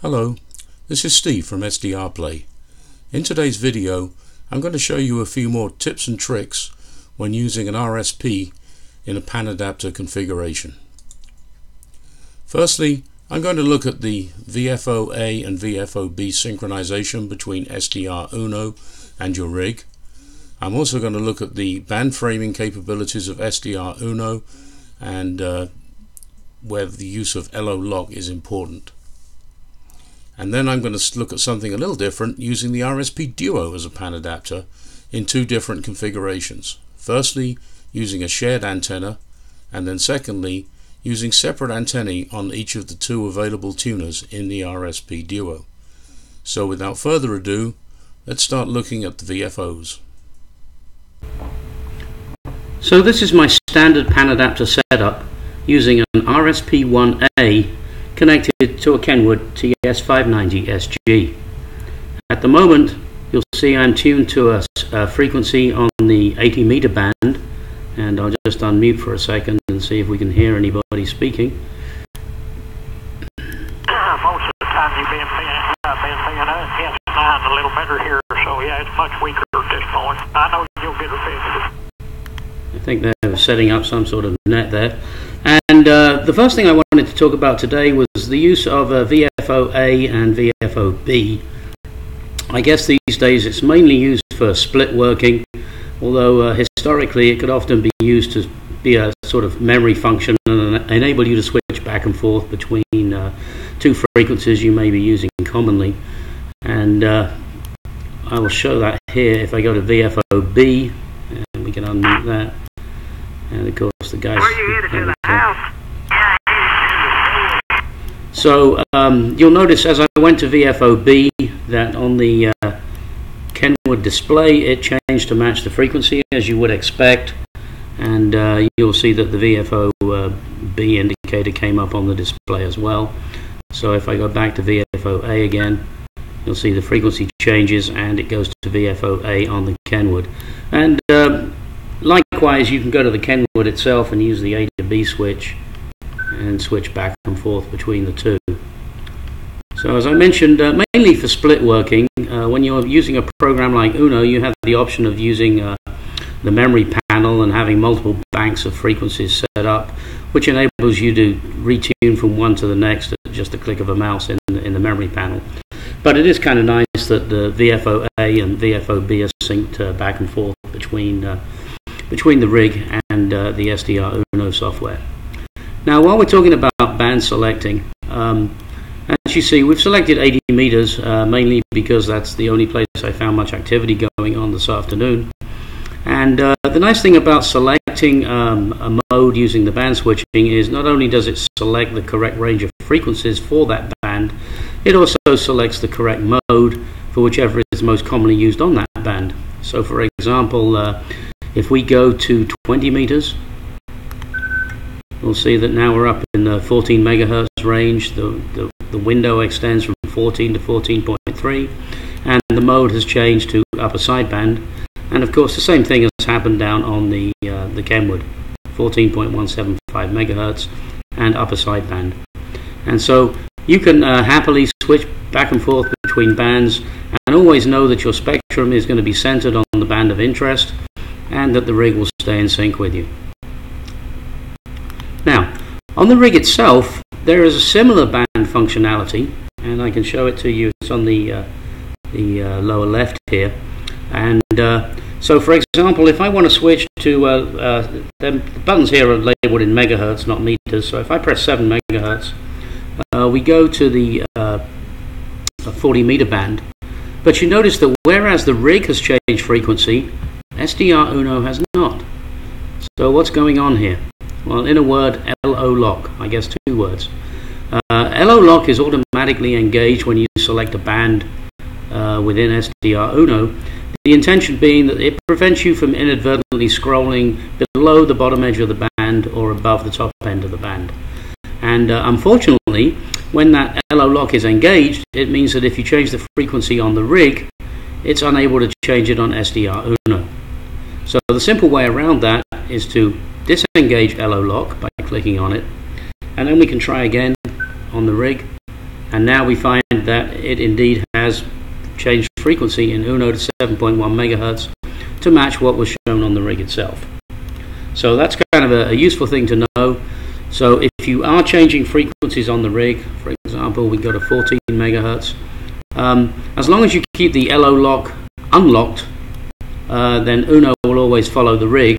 Hello, this is Steve from SDRplay. In today's video, I'm going to show you a few more tips and tricks when using an RSP in a Panadapter configuration. Firstly, I'm going to look at the VFO-A and VFO-B synchronization between SDR Uno and your rig. I'm also going to look at the band framing capabilities of SDR Uno and where the use of LO lock is important. And then I'm going to look at something a little different using the RSP Duo as a Panadapter in two different configurations. Firstly, using a shared antenna, and then secondly, using separate antennae on each of the two available tuners in the RSP Duo. So without further ado, let's start looking at the VFOs. So this is my standard Panadapter setup using an RSP1A connected to a Kenwood TS590SG. At the moment, you'll see I'm tuned to a frequency on the 80 meter band, and I'll just unmute for a second and see if we can hear anybody speaking. Most of the time you've been paying us a little better here, so yeah, it's much weaker at this point. I know you'll get it fixed. I think they're setting up some sort of net there. And the first thing I wanted to talk about today was the use of VFO-A and VFO-B. I guess these days it's mainly used for split working, although historically it could often be used to be a sort of memory function and enable you to switch back and forth between two frequencies you may be using commonly. And I will show that here if I go to VFO-B, and we can unmute that. And of course the guys. So you'll notice as I went to VFO-B that on the Kenwood display it changed to match the frequency as you would expect, and you'll see that the VFO-B indicator came up on the display as well. So if I go back to VFO-A again, you'll see the frequency changes and it goes to VFO-A on the Kenwood. And likewise, you can go to the Kenwood itself and use the A to B switch and switch back and forth between the two. So as I mentioned, mainly for split working, when you're using a program like Uno, you have the option of using the memory panel and having multiple banks of frequencies set up, which enables you to retune from one to the next at just a click of a mouse in the memory panel. But it is kind of nice that the VFO-A and VFO-B are synced back and forth between the rig and the SDR Uno software. Now, while we're talking about band selecting, as you see, we've selected 80 meters mainly because that's the only place I found much activity going on this afternoon. And the nice thing about selecting a mode using the band switching is not only does it select the correct range of frequencies for that band, it also selects the correct mode for whichever is most commonly used on that band. So for example, if we go to 20 meters, we'll see that now we're up in the 14 megahertz range. The window extends from 14 to 14.3, and the mode has changed to upper sideband. And of course, the same thing has happened down on the Kenwood, 14.175 megahertz and upper sideband. And so you can happily switch back and forth between bands, and always know that your spectrum is going to be centered on the band of interest, and that the rig will stay in sync with you. Now, on the rig itself, there is a similar band functionality, and I can show it to you. It's on the lower left here. And so, for example, if I want to switch to the buttons here are labeled in megahertz, not meters. So if I press 7 megahertz, we go to the 40 meter band. But you notice that whereas the rig has changed frequency, SDR Uno has not. So what's going on here? Well, in a word, LO lock, I guess 2 words. LO lock is automatically engaged when you select a band within SDR Uno. The intention being that it prevents you from inadvertently scrolling below the bottom edge of the band or above the top end of the band. And unfortunately, when that LO lock is engaged, it means that if you change the frequency on the rig, it's unable to change it on SDR Uno. So the simple way around that is to disengage LO lock by clicking on it, and then we can try again on the rig, and now we find that it indeed has changed frequency in UNO to 7.1 megahertz to match what was shown on the rig itself. So that's kind of a useful thing to know. So if you are changing frequencies on the rig, for example, we go to 14 megahertz, as long as you keep the LO lock unlocked, then UNO will always follow the rig.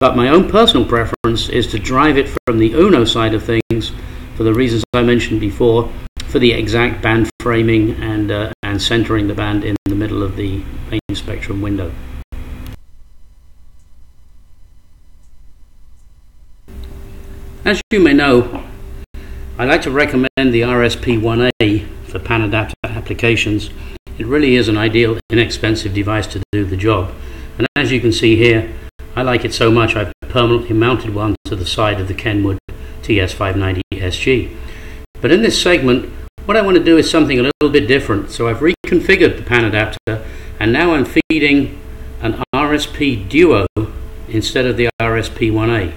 But my own personal preference is to drive it from the UNO side of things, for the reasons I mentioned before, for the exact band framing and centering the band in the middle of the main spectrum window. As you may know, I like to recommend the RSP1A for Panadapter applications. It really is an ideal, inexpensive device to do the job. And as you can see here, I like it so much I've permanently mounted one to the side of the Kenwood TS590 SG. But in this segment, what I want to do is something a little bit different. So I've reconfigured the Panadapter, and now I'm feeding an RSP Duo instead of the RSP1A.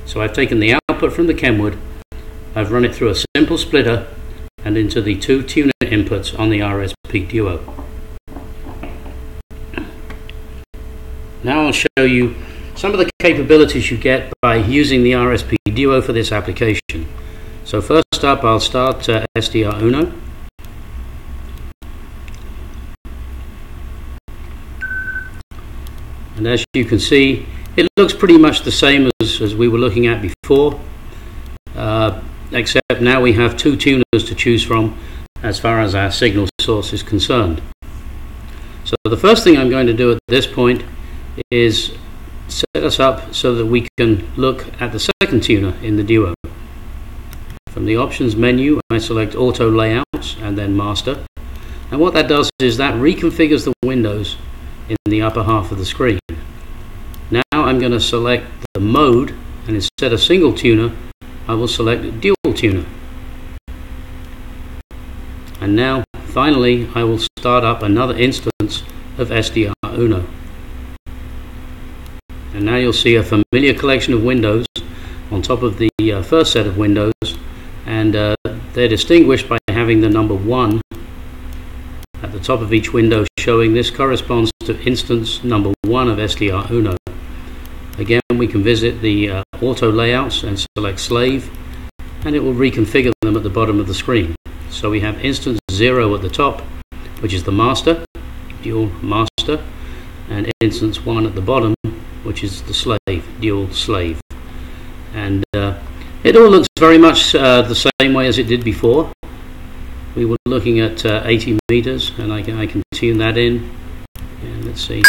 So I've taken the output from the Kenwood, I've run it through a simple splitter and into the two tuner inputs on the RSP Duo. Now I'll show you some of the capabilities you get by using the RSP Duo for this application. So first up, I'll start SDR Uno. And as you can see, it looks pretty much the same as we were looking at before, except now we have two tuners to choose from as far as our signal source is concerned. So the first thing I'm going to do at this point is set us up so that we can look at the second tuner in the Duo. From the options menu, I select Auto Layouts and then Master. And what that does is that reconfigures the windows in the upper half of the screen. Now I'm going to select the mode, and instead of single tuner, I will select dual tuner. And now, finally, I will start up another instance of SDR Uno. And now you'll see a familiar collection of windows on top of the first set of windows, and they're distinguished by having the number 1 at the top of each window showing this corresponds to instance number 1 of SDR Uno. Again, we can visit the auto layouts and select slave, and it will reconfigure them at the bottom of the screen. So we have instance 0 at the top, which is the master, dual master, and instance 1 at the bottom, which is the slave, dual slave. And it all looks very much the same way as it did before. We were looking at 80 meters, and I can tune that in. And let's see.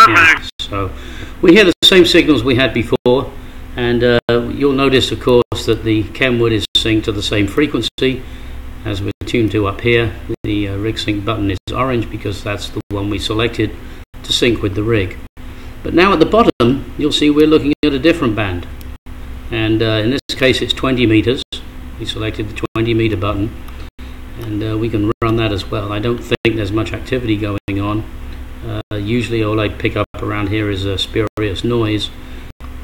Yeah, so we hear the same signals we had before, and you'll notice, of course, that the Kenwood is synced to the same frequency as we're tuned to up here. The rig sync button is orange because that's the one we selected to sync with the rig. But now at the bottom, you'll see we're looking at a different band, and in this case it's 20 meters. We selected the 20 meter button, and we can run that as well. I don't think there's much activity going on. Usually all I pick up around here is a spurious noise.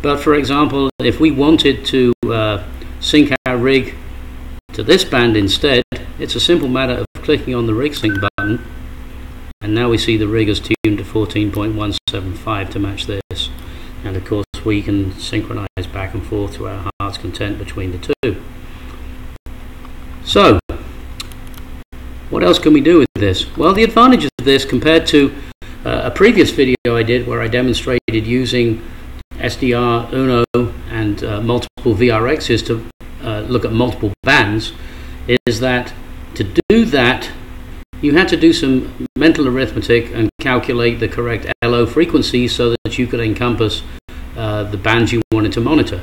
But for example, if we wanted to sync our rig to this band instead, it's a simple matter of clicking on the rig sync button, and now we see the rig is tuned to 14.175 to match this. And of course we can synchronize back and forth to our heart's content between the two. So what else can we do with this? Well, the advantage of this compared to a previous video I did where I demonstrated using SDR Uno and multiple VRXs to look at multiple bands, is that to do that you had to do some mental arithmetic and calculate the correct LO frequency so that you could encompass the bands you wanted to monitor.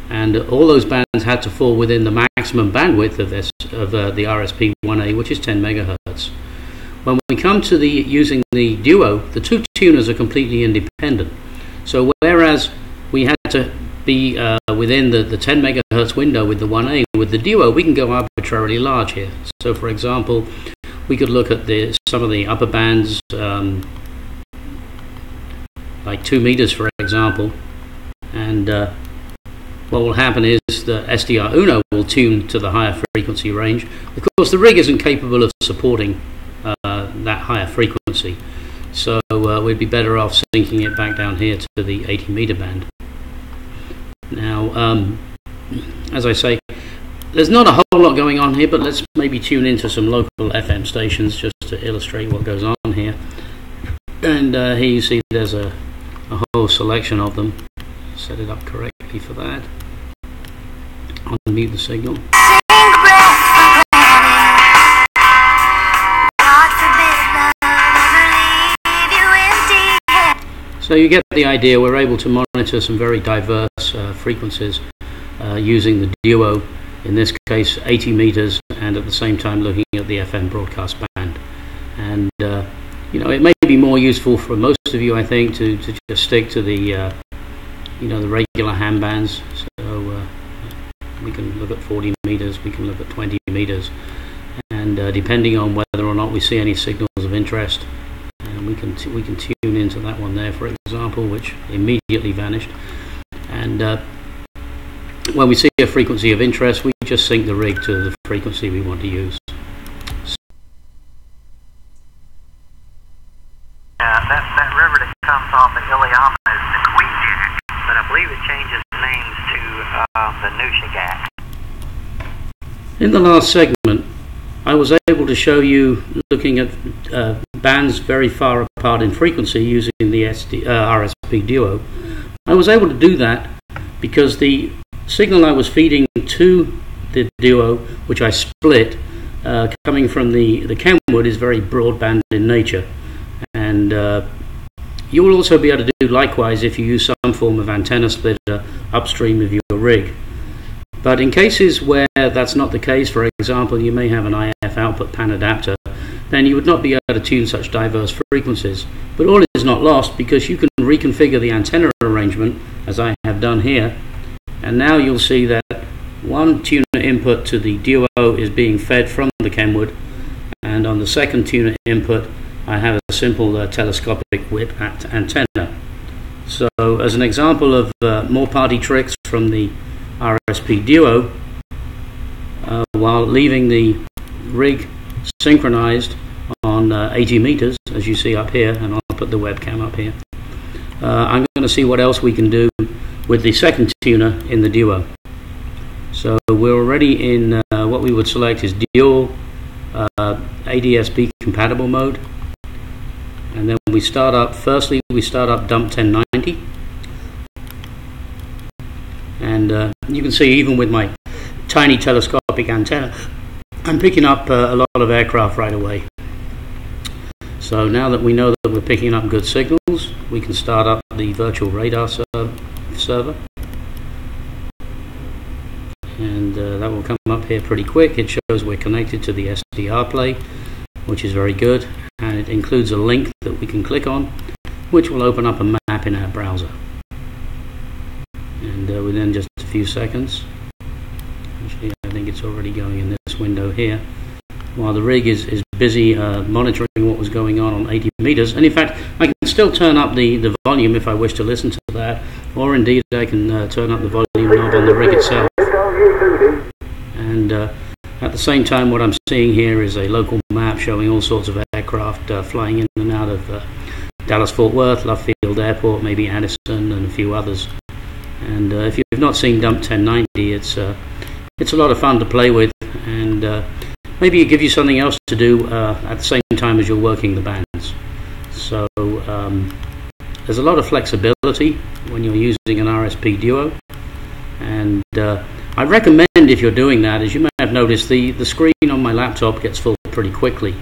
And all those bands had to fall within the maximum bandwidth of the RSP1A, which is 10 megahertz. When we come to using the Duo, the two tuners are completely independent. So whereas we had to be within the 10 megahertz window with the 1A, with the Duo we can go arbitrarily large here. So for example, we could look at some of the upper bands like 2 meters for example, and what will happen is the SDR Uno will tune to the higher frequency range. Of course, the rig isn't capable of supporting that higher frequency, so we'd be better off syncing it back down here to the 80 meter band. Now, as I say, there's not a whole lot going on here, but let's maybe tune into some local FM stations just to illustrate what goes on here. And here you see there's a whole selection of them. Set it up correctly for that. Unmute the signal. So you get the idea. We're able to monitor some very diverse frequencies using the Duo, in this case 80 meters, and at the same time looking at the FM broadcast band. And you know, it may be more useful for most of you, I think, to just stick to the you know, the regular ham bands. So we can look at 40 meters, we can look at 20 meters, and depending on whether or not we see any signals of interest, we can tune into that one there, for example, which immediately vanished. And when we see a frequency of interest, we just sync the rig to the frequency we want to use. That river that comes off of Iliamna is the Queejak, but I believe it changes names to the Nushagak. In the last segment, I was able to show you looking at bands very far apart in frequency using the RSP Duo. I was able to do that because the signal I was feeding to the Duo, which I split, coming from the Kenwood, is very broadband in nature. And you will also be able to do likewise if you use some form of antenna splitter upstream of your rig. But in cases where that's not the case, for example, you may have an IF output Panadapter, then you would not be able to tune such diverse frequencies. But all is not lost, because you can reconfigure the antenna arrangement, as I have done here, and now you'll see that one tuner input to the Duo is being fed from the Kenwood, and on the second tuner input I have a simple telescopic whip antenna. So as an example of more party tricks from the RSP Duo, while leaving the rig synchronized on 80 meters, as you see up here, and I'll put the webcam up here, I'm going to see what else we can do with the second tuner in the Duo. So we're already in what we would select is dual ADSB compatible mode, and then we start up, firstly we start up dump 1090, and you can see even with my tiny telescopic antenna I'm picking up a lot of aircraft right away. So now that we know that we're picking up good signals, we can start up the virtual radar server, and that will come up here pretty quick. It shows we're connected to the SDRplay, which is very good, and it includes a link that we can click on, which will open up a map in our browser. And within just a few seconds, actually I think it's already going in this window here, while the rig is busy monitoring what was going on 80 meters. And in fact, I can still turn up the volume if I wish to listen to that, or indeed I can turn up the volume knob on the rig itself. And at the same time, what I'm seeing here is a local map showing all sorts of aircraft flying in and out of Dallas-Fort Worth, Love Field Airport, maybe Addison, and a few others. And if you've not seen Dump 1090, it's a lot of fun to play with, and maybe it gives you something else to do at the same time as you're working the bands. So there's a lot of flexibility when you're using an RSP Duo, and I recommend, if you're doing that, as you may have noticed, the screen on my laptop gets full pretty quickly.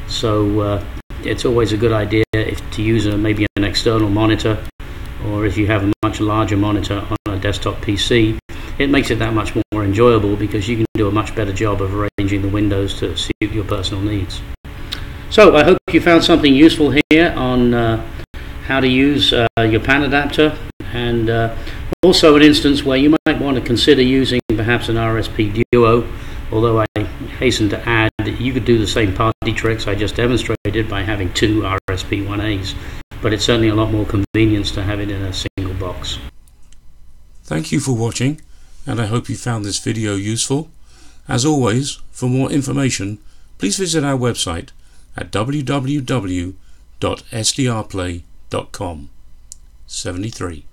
So it's always a good idea to use maybe an external monitor, or if you have a much larger monitor on a desktop PC, it makes it that much more enjoyable, because you can do a much better job of arranging the windows to suit your personal needs. So I hope you found something useful here on how to use your Panadapter, and also an instance where you might want to consider using perhaps an RSP Duo, although I hasten to add that you could do the same party tricks I just demonstrated by having two RSP 1As. but it's certainly a lot more convenience to have it in a single box. Thank you for watching, and I hope you found this video useful. As always, for more information, please visit our website at www.sdrplay.com. 73.